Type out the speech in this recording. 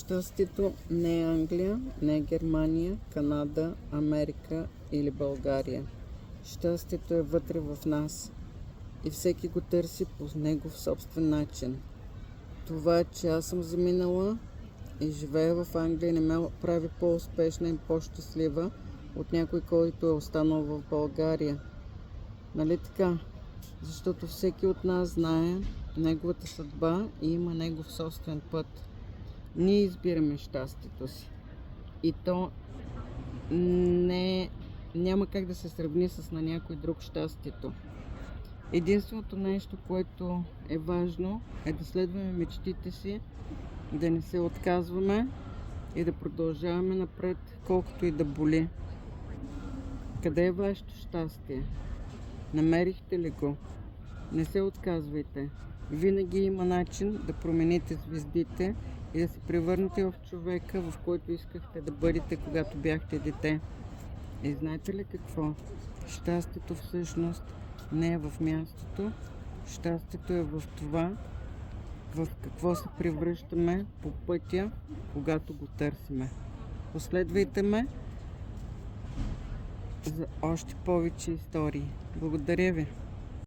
Щастието не е Англия, не е Германия, Канада, Америка или България. Щастието е вътре в нас и всеки го търси по негов собствен начин. Това, че аз съм заминала и живея в Англия, не ме прави по-успешна и по-щастлива от някой, който е останал в България. Нали така? Защото всеки от нас знае неговата съдба и има негов собствен път. Ние избираме щастието си. И то няма как да се сравни с на някой друг щастието. Единственото нещо, което е важно, е да следваме мечтите си, да не се отказваме и да продължаваме напред, колкото и да боли. Къде е вашето щастие? Намерихте ли го? Не се отказвайте. Винаги има начин да промените звездите и да се превърнете в човека, в който искахте да бъдете, когато бяхте дете. И знаете ли какво? Щастието всъщност не е в мястото. Щастието е в това, в какво се превръщаме по пътя, когато го търсиме. Последвайте ме за още повече истории. Благодаря ви!